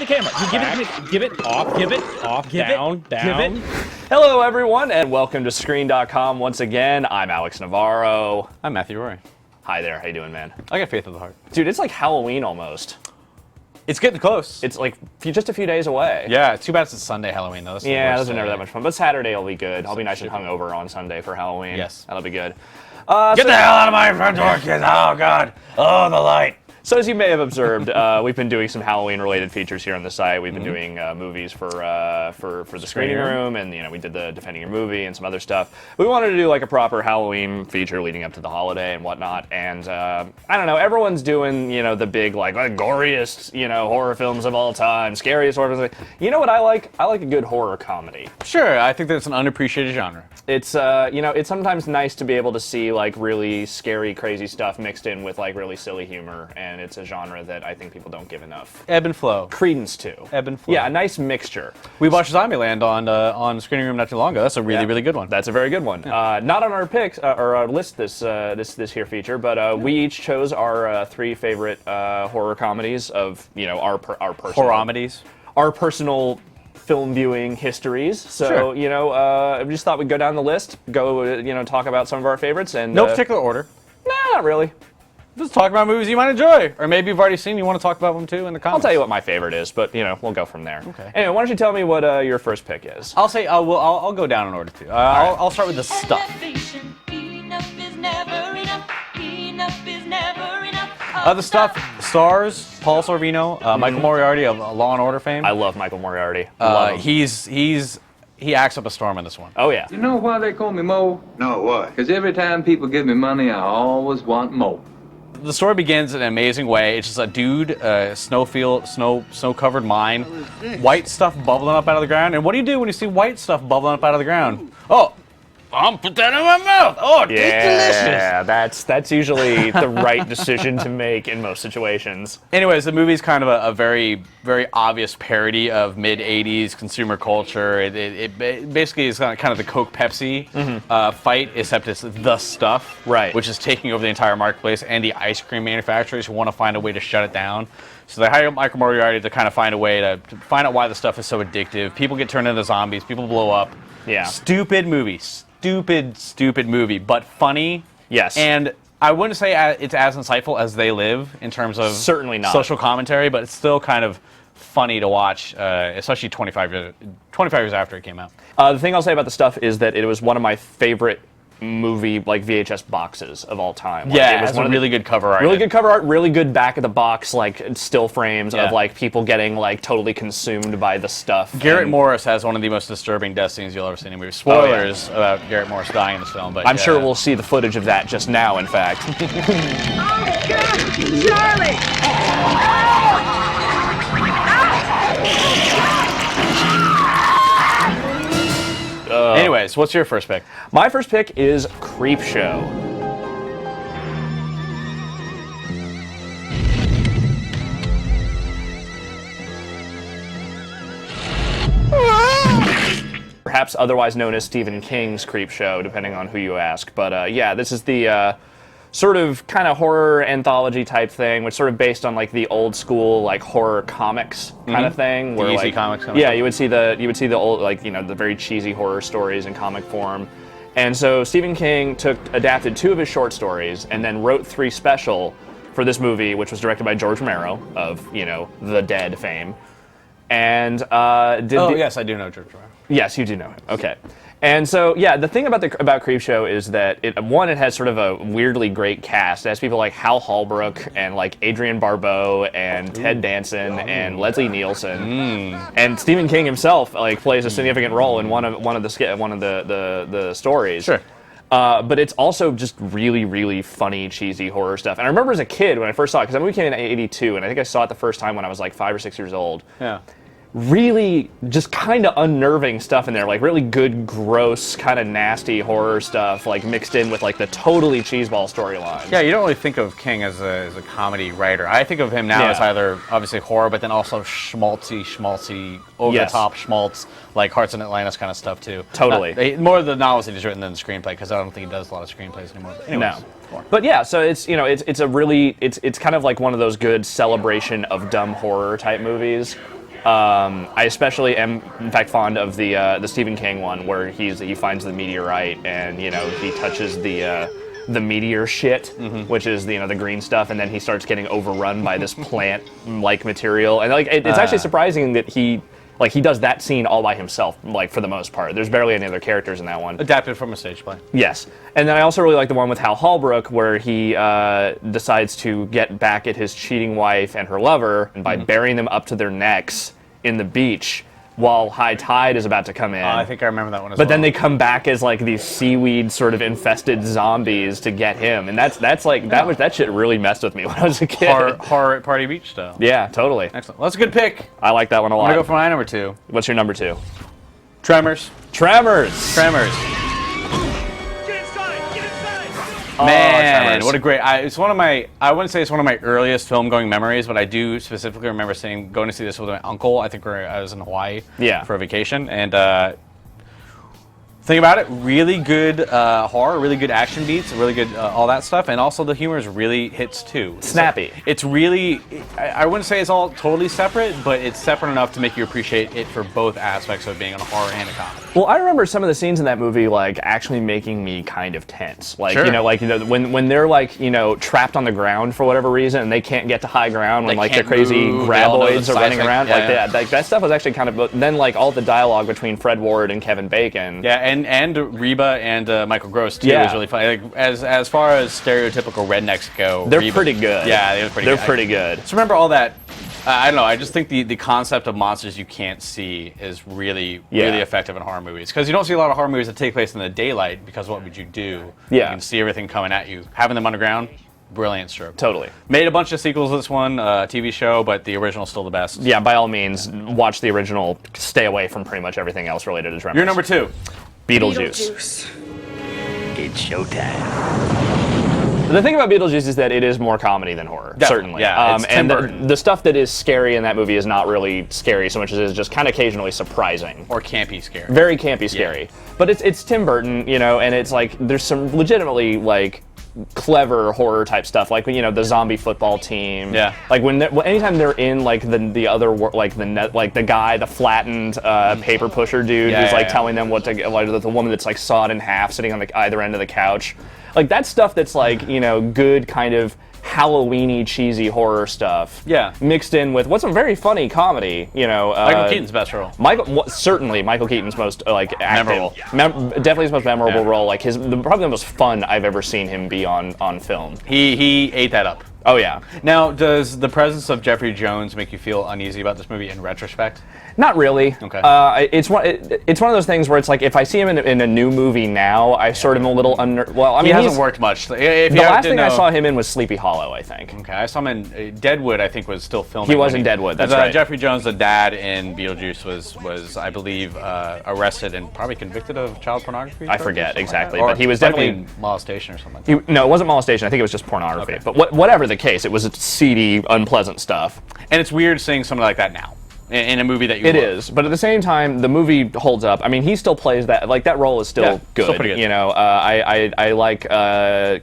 the camera. Give it off. Give it off. Down. Give it. Hello, everyone, and welcome to Screen.com once again. I'm Alex Navarro. I'm Matthew Roy. Hi there. How you doing, man? I got faith in the heart. Dude, it's like Halloween almost. It's getting close. It's like just a few days away. Yeah, it's too bad it's Sunday Halloween, though. Yeah, those are never that much fun. But Saturday will be good. I'll be nice and hungover on Sunday for Halloween. Yes. That'll be good. Get the hell out of my front door, kids. Oh, God. Oh, the light. So as you may have observed, we've been doing some Halloween-related features here on the site. We've been doing movies for the screening room, and we did the Defending Your Movie and some other stuff. We wanted to do like a proper Halloween feature leading up to the holiday and whatnot. And I don't know, everyone's doing the big like goriest horror films of all time, scariest horror films. You know what I like? I like a good horror comedy. Sure, I think that's an unappreciated genre. It's it's sometimes nice to be able to see like really scary, crazy stuff mixed in with like really silly humor, and it's a genre that I think people don't give enough Ebb and flow. credence to. Ebb and flow. Yeah, a nice mixture. We watched Zombieland on Screening Room not too long ago. That's a really good one. That's a very good one. Yeah. Not on our picks or our list this here feature, but we each chose our three favorite horror comedies of our personal Horomedies. Our personal film viewing histories. So Sure. we just thought we'd go down the list, go talk about some of our favorites, and No particular order. Nah, not really. Just talk about movies you might enjoy, or maybe you've already seen. You want to talk about them too in the comments. I'll tell you what my favorite is, but we'll go from there. Okay. Anyway, why don't you tell me what your first pick is? I'll say I'll go down in order too. I'll start with the stuff. The Stuff stars Paul Sorvino, Michael Moriarty of Law and Order fame. I love Michael Moriarty. Love him. He acts up a storm in this one. Oh yeah. You know why they call me Mo? No, why? Because every time people give me money, I always want more. The story begins in an amazing way. It's just a dude, snow-covered mine, white stuff bubbling up out of the ground. And what do you do when you see white stuff bubbling up out of the ground? Oh, I'll put that in my mouth. Oh, it tastes delicious. Yeah, that's usually the right decision to make in most situations. Anyways, the movie's kind of a very, very obvious parody of mid-'80s consumer culture. It basically is kind of the Coke-Pepsi fight, except it's the stuff, right, which is taking over the entire marketplace, and the ice cream manufacturers who want to find a way to shut it down. So they hire Michael Moriarty to kind of find a way to find out why the stuff is so addictive. People get turned into zombies. People blow up. Yeah. Stupid movie, but funny. Yes. And I wouldn't say it's as insightful as They Live in terms of certainly not social commentary, but it's still kind of funny to watch, especially 25 years after it came out. The thing I'll say about The Stuff is that it was one of my favorite movie like VHS boxes of all time. Like, Yeah, it was it has really good cover art. Really good cover art, really good back of the box like still frames of like people getting like totally consumed by the stuff. Garrett Morris has one of the most disturbing death scenes you'll ever see in a movie. Spoilers about Garrett Morris dying in this film, but I'm sure we'll see the footage of that just now, in fact. Oh God, Charlie! Anyways, what's your first pick? My first pick is Creepshow. Perhaps otherwise known as Stephen King's Creepshow, depending on who you ask. But yeah, this is the sort of kind of horror anthology type thing, which is sort of based on like the old school like horror comics kind of thing. Where, DC like, comics. Yeah, you would see the old like the very cheesy horror stories in comic form. And so Stephen King adapted 2 of his short stories and then wrote 3 special for this movie, which was directed by George Romero of The Dead fame. And yes, I do know George Romero. Yes, you do know him. Okay. And so, yeah, the thing about Creepshow is that it has sort of a weirdly great cast. It has people like Hal Holbrook and like Adrienne Barbeau and Ted Danson and Leslie Nielsen, and Stephen King himself like plays a significant role in one of the stories. Sure. But it's also just really, really funny, cheesy horror stuff. And I remember as a kid when I first saw it, because that movie came in '82, and I think I saw it the first time when I was like 5 or 6 years old. Yeah. Really just kind of unnerving stuff in there, like really good, gross, kind of nasty horror stuff, like mixed in with like the totally cheeseball storylines. Yeah, you don't really think of King as a comedy writer. I think of him now as either obviously horror, but then also schmaltzy, over-the-top schmaltz, like Hearts in Atlantis kind of stuff too. Totally. More of the novels that he's written than the screenplay, because I don't think he does a lot of screenplays anymore. But anyways, But yeah, so it's it's kind of like one of those good celebration of dumb horror type movies. I especially am, in fact, fond of the Stephen King one where he finds the meteorite and he touches the meteor shit, which is the green stuff, and then he starts getting overrun by this plant-like material, and it's actually surprising that he does that scene all by himself, for the most part. There's barely any other characters in that one. Adapted from a stage play. Yes. And then I also really like the one with Hal Holbrook where he decides to get back at his cheating wife and her lover and by burying them up to their necks in the beach while high tide is about to come in. I think I remember that one as well. But then they come back as these seaweed sort of infested zombies to get him. And that shit really messed with me when I was a kid. Horror at Party Beach style. Yeah, totally. Excellent. Well, that's a good pick. I like that one a lot. I'm going to go for my number 2. What's your number 2? Tremors. Tremors! Tremors. Oh, Man, Tremors. what a great! I wouldn't say it's one of my earliest film-going memories, but I do specifically remember going to see this with my uncle. I think I was in Hawaii for a vacation, and think about it, really good horror, really good action beats, really good all that stuff, and also the humor is really hits too. Snappy. It's really, I wouldn't say it's all totally separate, but it's separate enough to make you appreciate it for both aspects of being a horror and a comedy. Well, I remember some of the scenes in that movie actually making me kind of tense. When they're trapped on the ground for whatever reason and they can't get to high ground when the crazy graboids are running around. That stuff was actually kind of then all the dialogue between Fred Ward and Kevin Bacon. Yeah, and Reba and Michael Gross too is really funny. As far as stereotypical rednecks go, they're pretty good. Yeah, they're pretty good. So remember all that. I don't know. I just think the concept of monsters you can't see is really effective in horror movies because you don't see a lot of horror movies that take place in the daylight because what would you do? Yeah, you can see everything coming at you. Having them underground, brilliant stroke. Totally. Made a bunch of sequels to this one, TV show, but the original's still the best. Yeah, by all means, watch the original. Stay away from pretty much everything else related to Tremors. You're number 2. Beetlejuice. It's showtime. The thing about Beetlejuice is that it is more comedy than horror, certainly. Yeah, it's and the stuff that is scary in that movie is not really scary so much as it is just kind of occasionally surprising. Or campy scary. Very campy scary. Yeah. But it's Tim Burton, and it's there's some legitimately clever horror type stuff, the zombie football team. Yeah. Anytime they're in the other the guy, the flattened paper pusher dude who's telling them what to the woman that's sawed in half sitting on either end of the couch. That stuff that's good kind of Halloween-y cheesy horror stuff. Yeah. Mixed in with what's a very funny comedy, Michael Keaton's best role. Certainly Michael Keaton's most memorable. Definitely his most memorable role. Probably the most fun I've ever seen him be on film. He ate that up. Oh yeah. Now, does the presence of Jeffrey Jones make you feel uneasy about this movie in retrospect? Not really. Okay. It's one of those things where it's if I see him in a new movie now, I sort of am a little he hasn't worked much. The last thing I saw him in was Sleepy Hollow, I think. Okay, I saw him in Deadwood. I think was still filming. He was in Deadwood. That's right. Jeffrey Jones, the dad in Beetlejuice, was I believe arrested and probably convicted of child pornography. I forget exactly, but he was definitely molestation or something. No, it wasn't molestation. I think it was just pornography. Okay. But whatever the case, it was seedy, unpleasant stuff. And it's weird seeing something like that now. In a movie that you love. It is, but at the same time, the movie holds up. I mean, he still plays that. That role is still good. Still pretty good. I like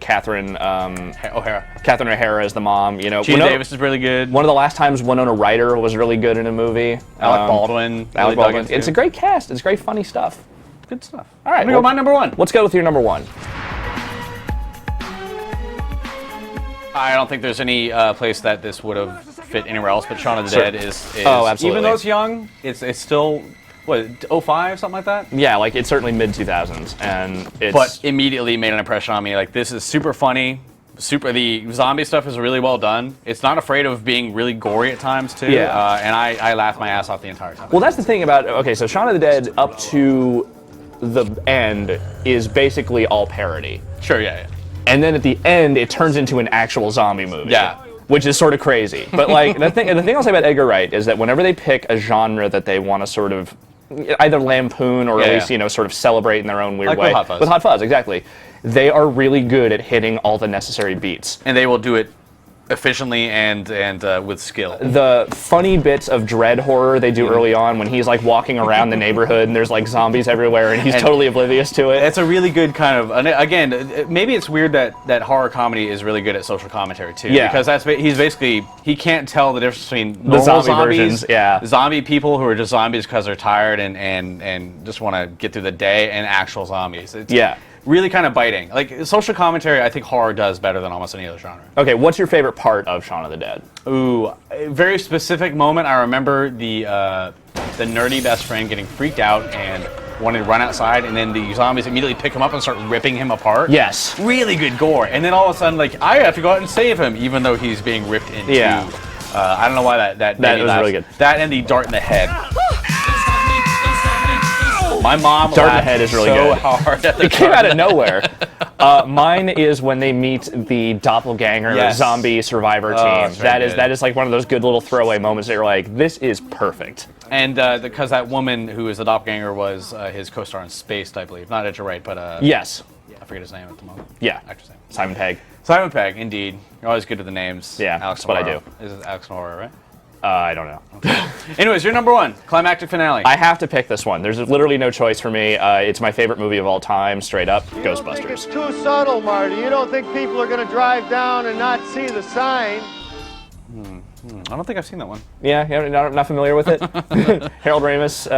Catherine O'Hara. Catherine O'Hara as the mom. Gina Davis is really good. One of the last times Winona Ryder was really good in a movie. Alec Baldwin. Alec Baldwin. It's a great cast. It's great, funny stuff. Good stuff. All right, I'm gonna go my number 1. Let's go with your number 1. I don't think there's any place that this would have fit anywhere else, but Shaun of the Dead is absolutely. Even though it's young, it's still, 05, something like that? Yeah, it's certainly mid-2000s, and it's... But immediately made an impression on me, this is super funny, the zombie stuff is really well done. It's not afraid of being really gory at times, too. Yeah. And I laughed my ass off the entire time. Well, that's the thing about, so Shaun of the Dead up to the end is basically all parody. Sure, yeah. And then at the end, it turns into an actual zombie movie. Yeah. Which is sort of crazy. But the thing I'll say about Edgar Wright is that whenever they pick a genre that they want to sort of either lampoon or at least sort of celebrate in their own weird way. With Hot Fuzz. With Hot Fuzz, exactly. They are really good at hitting all the necessary beats. And they will do it efficiently and with skill. The funny bits of dread horror they do early on when he's like walking around the neighborhood and there's like zombies everywhere and he's totally oblivious to it. It's a really good kind of, again, maybe it's weird that horror comedy is really good at social commentary too. Yeah. Because he can't tell the difference between The normal zombie versions, yeah. zombie people who are just zombies because they're tired and just want to get through the day, and actual zombies. It's really kind of biting. Like social commentary, I think horror does better than almost any other genre. Okay, what's your favorite part of Shaun of the Dead? Ooh, a very specific moment. I remember the nerdy best friend getting freaked out and wanting to run outside, and then the zombies immediately pick him up and start ripping him apart. Yes. Really good gore. And then all of a sudden, like, I have to go out and save him, even though he's being ripped into. Yeah. I don't know why that was really good. That and the dart in the head. My mom Dart in the head is really so good. hard. It came out of nowhere. Mine is when they meet the doppelganger zombie survivor team. That is like one of those good little throwaway moments that you're like, this is perfect. And because that woman who is the doppelganger was his co-star in Spaced, I believe. Not Edgar Wright, but yes. I forget his name at the moment. Yeah. Actor's name. Simon Pegg. Simon Pegg, indeed. You're always good with the names. Yeah, Alex that's what I Nora. do. Is it Alex Nora, right? I don't know. Anyways, your number one, climactic finale. I have to pick this one. There's literally no choice for me. It's my favorite movie of all time, straight up, You don't think it's Ghostbusters. too subtle, Marty. You don't think people are going to drive down and not see the sign. I don't think I've seen that one. Yeah, not familiar with it? Harold Ramis.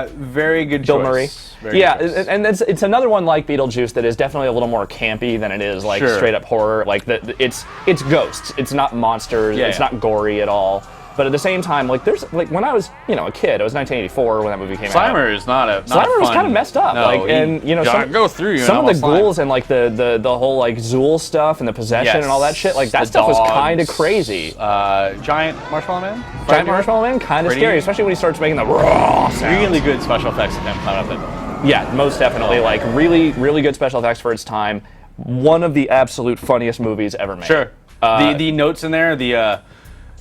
Very good Bill choice. Murray. Very Yeah, good choice. and it's another one like Beetlejuice that is definitely a little more campy than it is like Sure. straight up horror. Like it's ghosts. It's not monsters. Yeah, it's yeah. not gory at all. But at the same time, like there's like when I was a kid, it was 1984 when that movie came out. Slimer is not a. Slimer was kind of messed up. No, like, and some, go through you. some of the slime. ghouls and like the whole like Zool stuff and the possession and all that shit. Like that The stuff was dogs. kind of crazy. Giant Marshmallow Man. Giant Marshmallow Man, kind of Pretty- scary, especially when he starts making the raw sound. Really good special effects at them climbing up that building. Yeah, most definitely. Like really, really good special effects for its time. One of the absolute funniest movies ever made. Sure. The notes in there.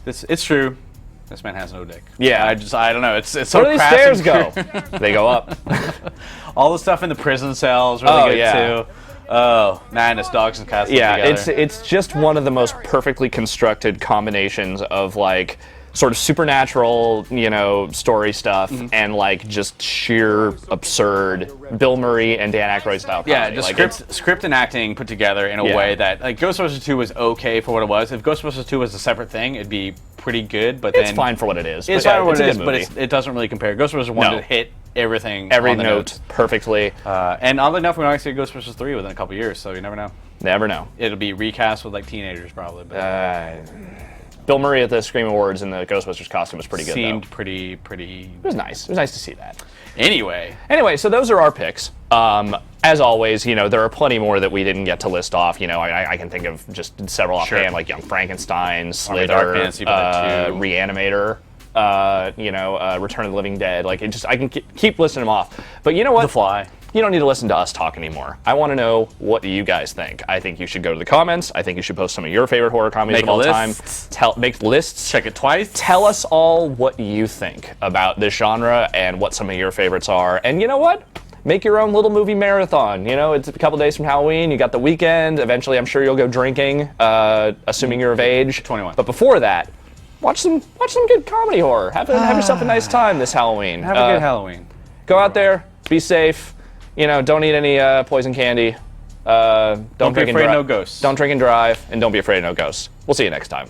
It's true. This man has no dick. Yeah. I don't know. It's so Where do these crass stairs and go? They go up. All the stuff in the prison cells really Oh, good yeah. too. Oh, madness, dogs and cats. Yeah, live together. it's just one of the most perfectly constructed combinations of like sort of supernatural, story stuff and like just sheer absurd Bill Murray and Dan Aykroyd style comedy. Yeah, just Like, script and acting put together in a Yeah. way that like Ghostbusters 2 was okay for what it was. If Ghostbusters 2 was a separate thing, it'd be pretty good. But it's then fine for what it is. It's but yeah, fine for what it's a it good is, but movie. it doesn't really compare. Ghostbusters 1 No. did hit everything. Every on the note perfectly. And oddly enough, we might see a Ghostbusters 3 within a couple years, so you never know. Never know. It'll be recast with like teenagers probably, but Bill Murray at the Scream Awards in the Ghostbusters costume was pretty good. seemed Though. pretty. It was nice. It was nice to see that. Anyway, So those are our picks. As always, there are plenty more that we didn't get to list off. I can think of just several offhand, Sure. like Young Frankenstein, Army of Dark Slither, Fantasy, but two. Reanimator, Return of the Living Dead. Like I can keep listing them off. But you know what? The Fly. You don't need to listen to us talk anymore. I want to know what you guys think. I think you should go to the comments. I think you should post some of your favorite horror comedies Make of all a time. list. Make lists. Check it twice. Tell us all what you think about this genre and what some of your favorites are. And you know what? Make your own little movie marathon. It's a couple days from Halloween. You got the weekend. Eventually, I'm sure you'll go drinking, assuming you're of age. 21. But before that, watch some good comedy horror. Have yourself a nice time this Halloween. Have a good Halloween. Go out there. Be safe. Don't eat any poison candy. Don't be drink and afraid dri- no ghosts. Don't drink and drive, and don't be afraid of no ghosts. We'll see you next time.